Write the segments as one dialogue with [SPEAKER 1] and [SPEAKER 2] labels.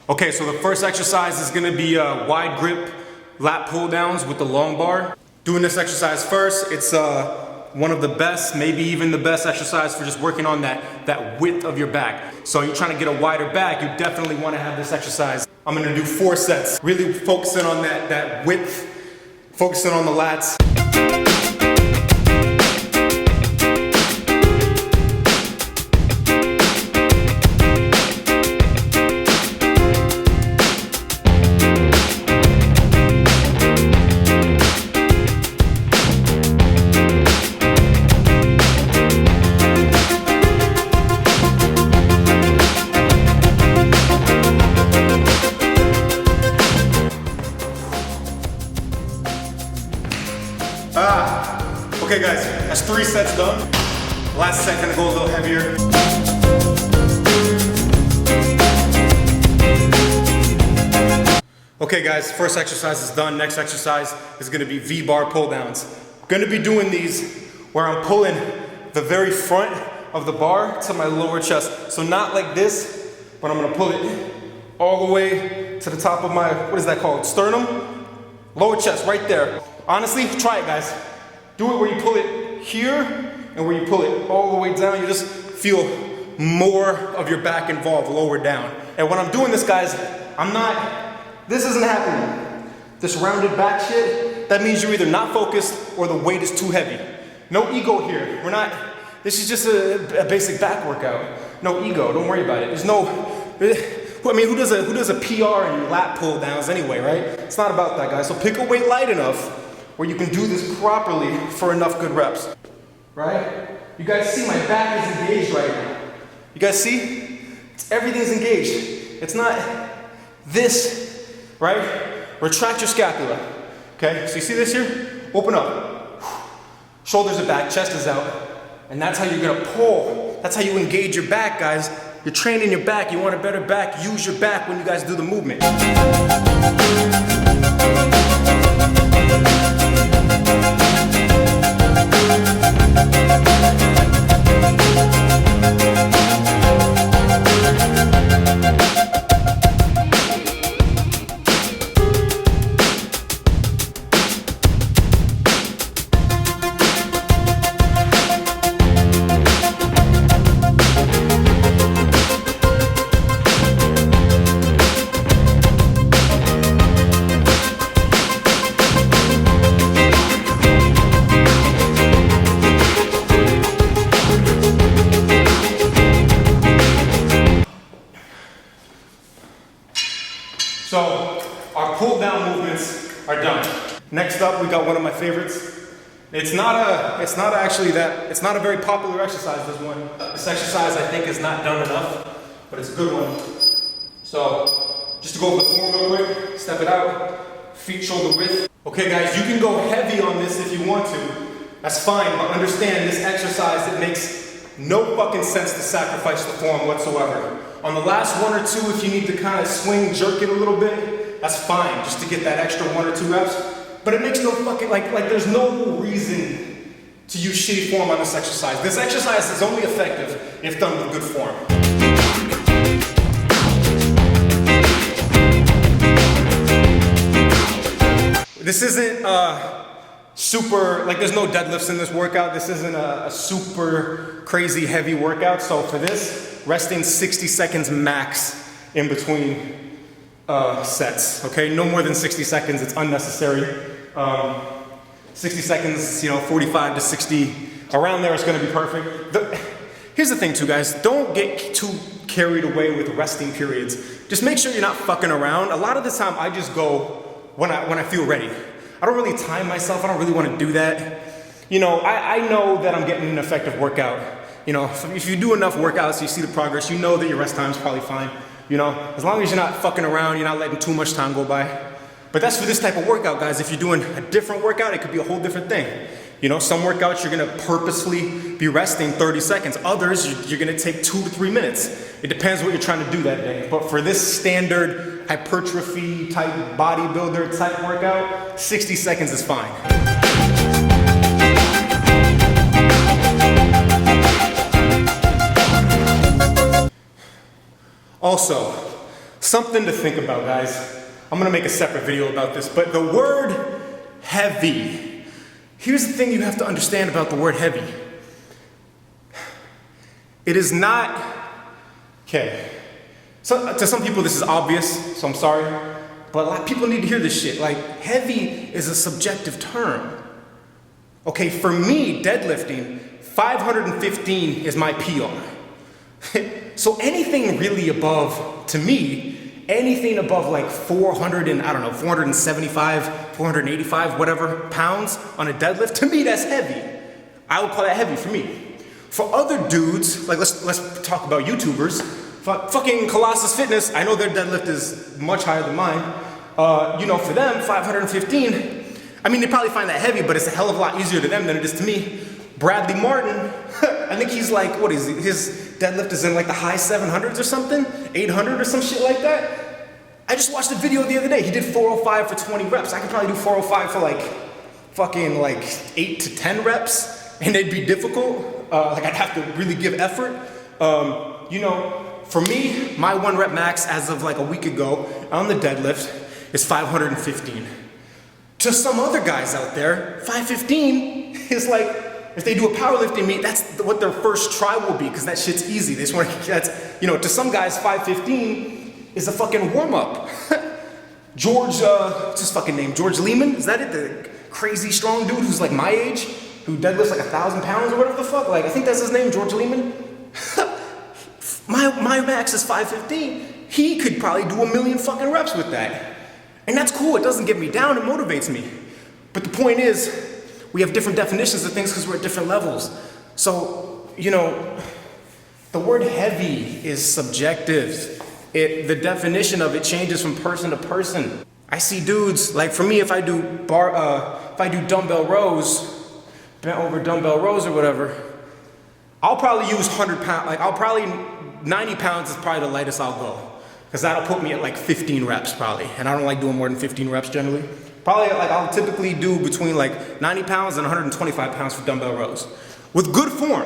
[SPEAKER 1] Okay, so the first exercise is gonna be wide grip lat pull downs with the long bar. Doing this exercise first, it's one of the best, maybe even the best exercise for just working on that width of your back. So you're trying to get a wider back, you definitely wanna have this exercise. I'm gonna do 4 sets, really focusing on that width, focusing on the lats. Okay guys, that's 3 sets done. Last set gonna go a little heavier. Okay guys, first exercise is done. Next exercise is gonna be V-bar pull downs. I'm gonna be doing these where I'm pulling the very front of the bar to my lower chest. So not like this, but I'm gonna pull it all the way to the top of my, what is that called? Sternum? Lower chest, right there. Honestly, try it guys. Do it where you pull it here and where you pull it all the way down. You just feel more of your back involved, lower down. And when I'm doing this, guys, this isn't happening. This rounded back shit, that means you're either not focused or the weight is too heavy. No ego here. This is just a basic back workout. No ego, don't worry about it. Who does a PR and lat pull downs anyway, right? It's not about that, guys. So pick a weight light enough where you can do this properly for enough good reps, right? You guys see my back is engaged right now. You guys see? Everything's engaged. It's not this, right? Retract your scapula, okay? So you see this here? Open up. Shoulders are back, chest is out. And that's how you're gonna pull. That's how you engage your back, guys. You're training your back. You want a better back, use your back when you guys do the movement. So our pull down movements are done. Next up, we got one of my favorites. It's not a very popular exercise, this one. This exercise I think is not done enough, but it's a good one. So just to go over the form real quick, step it out, feet shoulder width. Okay guys, you can go heavy on this if you want to. That's fine, but understand this exercise, it makes no fucking sense to sacrifice the form whatsoever. On the last 1 or 2, if you need to kind of swing, jerk it a little bit, that's fine, just to get that extra 1 or 2 reps. But it makes no fucking, like there's no reason to use shitty form on this exercise. This exercise is only effective if done with good form. This isn't super, there's no deadlifts in this workout. This isn't a super crazy heavy workout. So for this, resting 60 seconds max in between sets, okay? No more than 60 seconds, it's unnecessary. 60 seconds, 45 to 60, around there is gonna be perfect. Here's the thing too, guys, don't get too carried away with resting periods. Just make sure you're not fucking around. A lot of the time I just go when I feel ready. I don't really time myself, I don't really wanna do that. I know that I'm getting an effective workout. If you do enough workouts, you see the progress, you know that your rest time is probably fine. As long as you're not fucking around, you're not letting too much time go by. But that's for this type of workout, guys. If you're doing a different workout, it could be a whole different thing. Some workouts you're gonna purposely be resting 30 seconds. Others, you're gonna take 2 to 3 minutes. It depends what you're trying to do that day. But for this standard hypertrophy type bodybuilder type workout, 60 seconds is fine. Also, Something to think about, guys. I'm gonna make a separate video about this, but the word heavy. Here's the thing you have to understand about the word heavy. It is not, okay. So, to some people this is obvious, so I'm sorry, but a lot of people need to hear this shit. Like, heavy is a subjective term. Okay, for me, deadlifting, 515 is my PR. So anything really above, to me, anything above like 400 and, I don't know, 475, 485, whatever, pounds on a deadlift, to me that's heavy. I would call that heavy for me. For other dudes, like let's talk about YouTubers, fucking Colossus Fitness, I know their deadlift is much higher than mine. You know, for them, 515, I mean, they probably find that heavy, but it's a hell of a lot easier to them than it is to me. Bradley Martin, I think he's like, what is he? His deadlift is in like the high 700s or something, 800 or some shit like that. I just watched a video the other day. He did 405 for 20 reps. I could probably do 405 for like fucking like 8 to 10 reps, and it'd be difficult. Like I'd have to really give effort. You know, for me, my 1 rep max as of like a week ago on the deadlift is 515. To some other guys out there, 515 is like, if they do a powerlifting meet, that's what their first try will be, because that shit's easy. They just want to, that's, you know, to some guys, 515 is a fucking warm-up. George, what's his fucking name? George Lehman? Is that it? The crazy strong dude who's like my age, who deadlifts like 1,000 pounds or whatever the fuck? Like, I think that's his name, George Lehman. my max is 515. He could probably do 1,000,000 fucking reps with that. And that's cool, it doesn't get me down, it motivates me. But the point is, we have different definitions of things because we're at different levels. So, you know, the word heavy is subjective. The definition of it changes from person to person. I see dudes, like for me, if I do dumbbell rows, bent over dumbbell rows or whatever, I'll probably use 100 pounds, like 90 pounds is probably the lightest I'll go. Because that'll put me at like 15 reps probably. And I don't like doing more than 15 reps generally. Probably like I'll typically do between like 90 pounds and 125 pounds for dumbbell rows. With good form.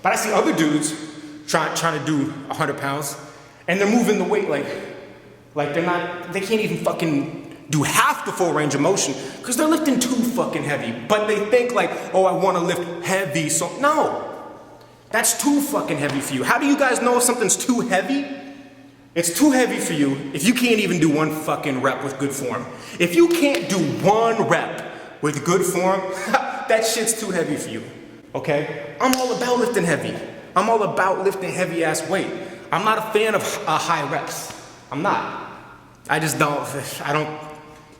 [SPEAKER 1] But I see other dudes trying to do 100 pounds and they're moving the weight like they can't even fucking do half the full range of motion because they're lifting too fucking heavy. But they think like, oh, I want to lift heavy, so no. That's too fucking heavy for you. How do you guys know if something's too heavy? It's too heavy for you if you can't even do 1 fucking rep with good form. If you can't do 1 rep with good form, that shit's too heavy for you, okay? I'm all about lifting heavy. I'm all about lifting heavy ass weight. I'm not a fan of high reps. I'm not. I just don't,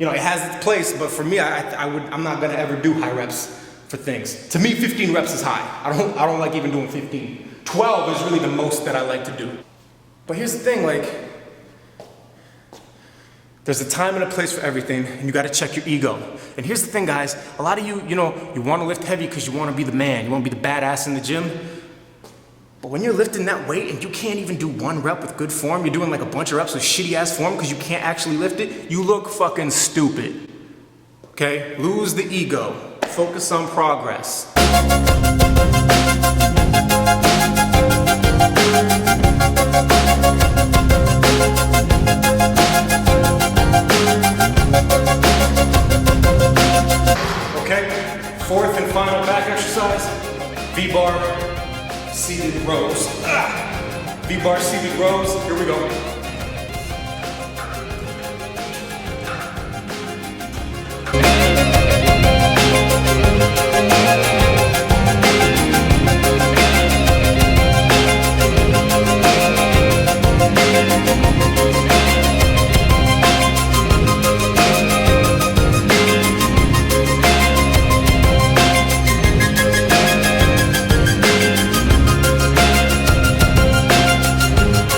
[SPEAKER 1] you know, it has its place, but for me, I'm not gonna ever do high reps for things. To me, 15 reps is high. I don't like even doing 15. 12 is really the most that I like to do. But here's the thing, like, there's a time and a place for everything, and you gotta check your ego. And here's the thing, guys, a lot of you, you know, you wanna lift heavy because you wanna be the man, you wanna be the badass in the gym. But when you're lifting that weight and you can't even do 1 rep with good form, you're doing like a bunch of reps with shitty ass form because you can't actually lift it, you look fucking stupid. Okay? Lose the ego. Focus on progress. Okay, 4th and final back exercise, V-bar seated rows. V-bar seated rows, here we go.